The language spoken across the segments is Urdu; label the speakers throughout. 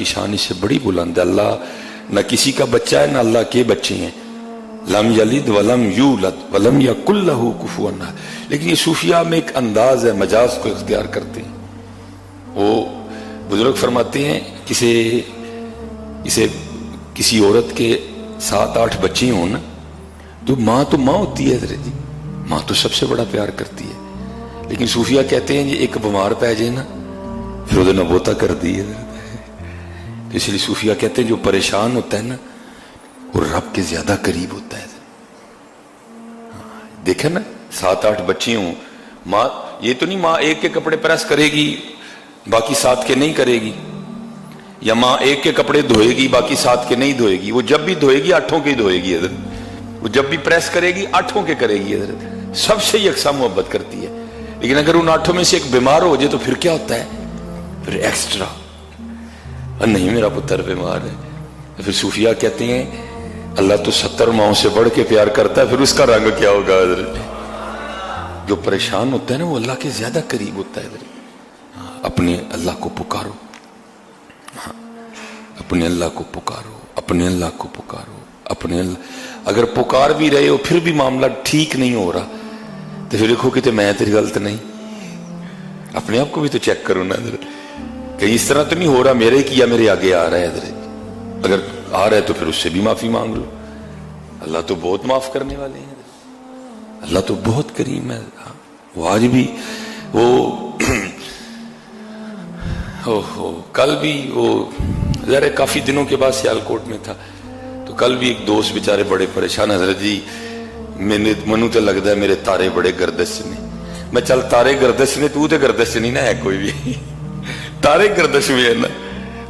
Speaker 1: کی شان اس سے بڑی بلند ہے. اللہ نہ کسی کا بچہ ہے نہ اللہ کے بچے ہیں. لم یلد ولم یولد ولم یکن لہ کفوا احد. لیکن یہ صوفیہ میں ایک انداز ہے, مجاز کو اختیار کرتے ہیں. وہ بزرگ فرماتے ہیں کسی عورت کے 7-8 بچے ہوں نا تو ماں ہوتی ہے حضرت جی, ماں تو سب سے بڑا پیار کرتی ہے. لیکن صوفیہ کہتے ہیں یہ ایک بیمار پہ جائے نا پھر وہ نبوتا کر دی ہے. اس لیے صوفیہ کہتے ہیں جو پریشان ہوتا ہے نا وہ رب کے زیادہ قریب ہوتا ہے. دیکھیں نا 7-8 بچے ہوں, ماں یہ تو نہیں ماں ایک کے کپڑے پریس کرے گی باقی 7 کے نہیں کرے گی, یا ماں ایک کے کپڑے دھوئے گی باقی 7 کے نہیں دھوئے گی. وہ جب بھی دھوئے گی 8 کے دھوئے گی حضرت. وہ جب بھی پریس کرے گی 8 کے کرے گی حضرت. سب سے یکساں محبت کرتی ہے. لیکن اگر ان 8 میں سے ایک بیمار ہو جائے تو پھر کیا ہوتا ہے, پھر ایکسٹرا. نہیں میرا پتر بیمار ہے. پھر صوفیہ کہتے ہیں اللہ تو 70 ماؤں سے بڑھ کے پیار کرتا ہے, پھر اس کا رنگ کیا ہوگا حضرت. جو پریشان ہوتا ہے نا وہ اللہ کے زیادہ قریب ہوتا ہے حضرت. اپنے اللہ کو پکارو, اپنے اللہ کو پکارو, اپنے اللہ کو پکارو, اپنے اللہ. اگر پکار بھی رہے ہو پھر بھی معاملہ ٹھیک نہیں ہو رہا تو پھر دیکھو کہ میں تیری غلط نہیں. اپنے آپ کو بھی تو چیک کرو نا حضرت, کہیں اس طرح تو نہیں ہو رہا میرے کی یا میرے آگے آ رہا ہے حضرت. اگر آ رہا ہے تو پھر اس سے بھی معافی مانگ لو. اللہ تو بہت معاف کرنے والے ہیں, اللہ تو بہت کریم ہے. وہ آج بھی کل بھی وہ ذرا کافی دنوں کے بعد سیالکوٹ میں تھا تو کل بھی ایک دوست بیچارے بڑے پریشان, حضرت جی منو تو لگتا ہے میرے تارے بڑے گردش نے. میں چل تارے گردش نے, تو گردش نہیں نا ہے کوئی بھی, تارے گردش میں ہے نا.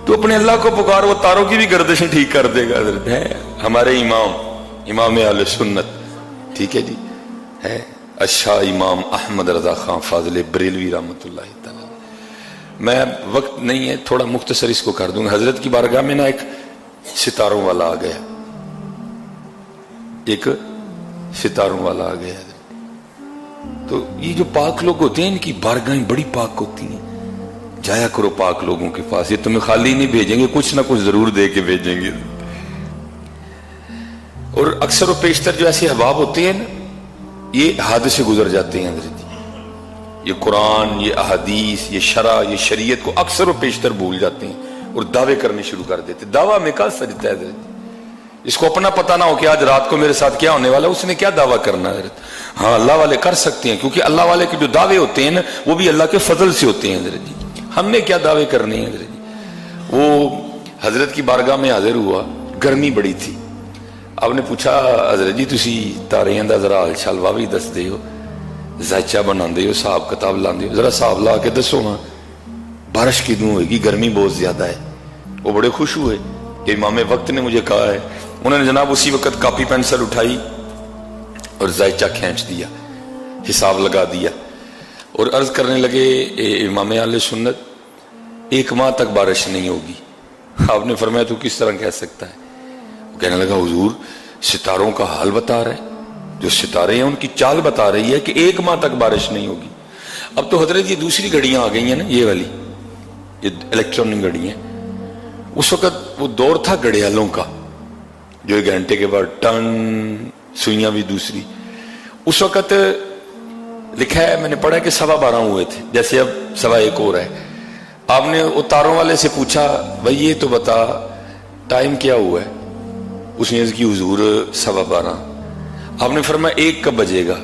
Speaker 1: تو اپنے اللہ کو پکار, وہ تاروں کی بھی گردشیں ٹھیک کر دے گا حضرت. ہے ہمارے امام اہل سنت, ٹھیک ہے جی, ہے اچھا امام احمد رضا خان فاضل بریلوی رحمۃ اللہ تعالی. میں وقت نہیں ہے, تھوڑا مختصر اس کو کر دوں گا. حضرت کی بارگاہ میں نا ایک ستاروں والا آ گیا, ایک ستاروں والا آ گیا. تو یہ جو پاک لوگ ہوتے ہیں ان کی بارگاہیں بڑی پاک ہوتی ہیں. جایا کرو پاک لوگوں کے پاس, یہ تمہیں خالی نہیں بھیجیں گے, کچھ نہ کچھ ضرور دے کے بھیجیں گے. اور اکثر و بیشتر جو ایسے احباب ہوتے ہیں نا یہ حد سے گزر جاتے ہیں حضرت. یہ قرآن, یہ احادیث, یہ شرع, یہ شریعت کو اکثر و بیشتر بھول جاتے ہیں اور دعوے کرنے شروع کر دیتے. دعویٰ میں کا سجدہ ہے حضرت. اس کو اپنا پتہ نہ ہو کہ آج رات کو میرے ساتھ کیا ہونے والا, اس نے کیا دعویٰ کرنا ہے حضرت. ہاں اللہ والے کر سکتے ہیں کیونکہ اللہ والے کے جو دعوے ہوتے ہیں نا وہ بھی اللہ کے فضل سے ہوتے ہیں حضرت جی. ہم نے کیا دعوے کرنے ہیں حضرت جی. وہ حضرت کی بارگاہ میں حاضر ہوا, گرمی بڑی تھی. آپ نے پوچھا حضرت جی تسی تاریاں دا ذرا حال چال بھی دس دے ہو, زائچہ بنا دے ہو, صاحب کتاب لاندے ہو, ذرا صاحب لا کے دسو ہاں بارش کدوں ہوئے گی, گرمی بہت زیادہ ہے. وہ بڑے خوش ہوئے کہ امام وقت نے مجھے کہا ہے. انہوں نے جناب اسی وقت کاپی پینسل اٹھائی اور زائچہ کھینچ دیا, حساب لگا دیا اور عرض کرنے لگے امام اہل سنت 1 ماہ تک بارش نہیں ہوگی. آپ نے فرمایا تو کس طرح کہہ سکتا ہے. وہ کہنے لگا حضور ستاروں کا حال بتا رہے, جو ستارے ہیں ان کی چال بتا رہی ہے کہ 1 ماہ تک بارش نہیں ہوگی. اب تو حضرت یہ دوسری گھڑیاں آ گئی ہیں نا, یہ والی یہ الیکٹرانک گھڑیاں. اس وقت وہ دور تھا گھڑیالوں کا جو 1 گھنٹے کے بعد ٹن, سوئیاں بھی دوسری. اس وقت لکھا ہے, میں نے پڑھا کہ 12:15 ہوئے تھے, جیسے اب 1:15 ہو رہا ہے. آپ نے اتاروں والے سے پوچھا بھائی یہ تو بتا ٹائم کیا ہوا ہے. اس نے عرض کی حضور 12:15. آپ نے فرمایا 1 کب بجے گا.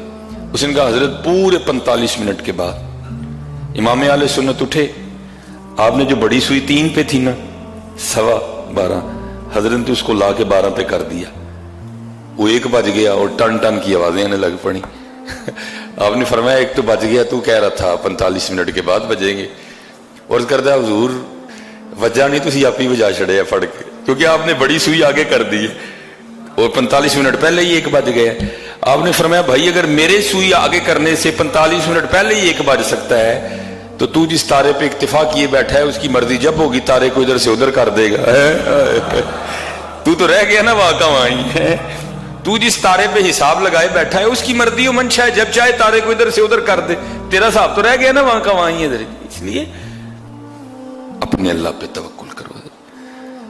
Speaker 1: اس نے کہا حضرت پورے 45 منٹ کے بعد. امام اہل سنت اٹھے, آپ نے جو بڑی سوئی 3 پہ تھی نا 12:15, حضرت نے اس کو لا کے 12 پہ کر دیا. وہ 1 بج گیا اور ٹن ٹن کی آوازیں آنے لگ پڑی. آپ نے فرمایا 1 تو بج گیا, تو کہہ رہا تھا 45 منٹ کے بعد بجیں گے. اور کردہ حضور وجہ نہیں, تسی آپ ہی وجہ چھڑے پڑھ کے, کیونکہ آپ نے بڑی سوئی آگے کر دی ہے اور 45 منٹ پہلے ہی 1 بج گیا. آپ نے فرمایا بھائی اگر میرے سوئی آگے کرنے سے 45 منٹ پہلے ہی 1 بج سکتا ہے تو جس تارے پہ اکتفا کیے بیٹھا ہے اس کی مرضی جب ہوگی تارے کو ادھر سے ادھر کر دے گا. تو رہ گیا نا وہاں کا وہیں ہے. تو جس تارے پہ حساب لگائے بیٹھا ہے اس کی مرضی و منشا ہے, جب چاہے تارے کو ادھر سے ادھر کر دے. تیرا صاحب تو رہ گیا نا وہاں کا وہیں ہے. اس لیے اپنے اللہ پہ توکل کرو.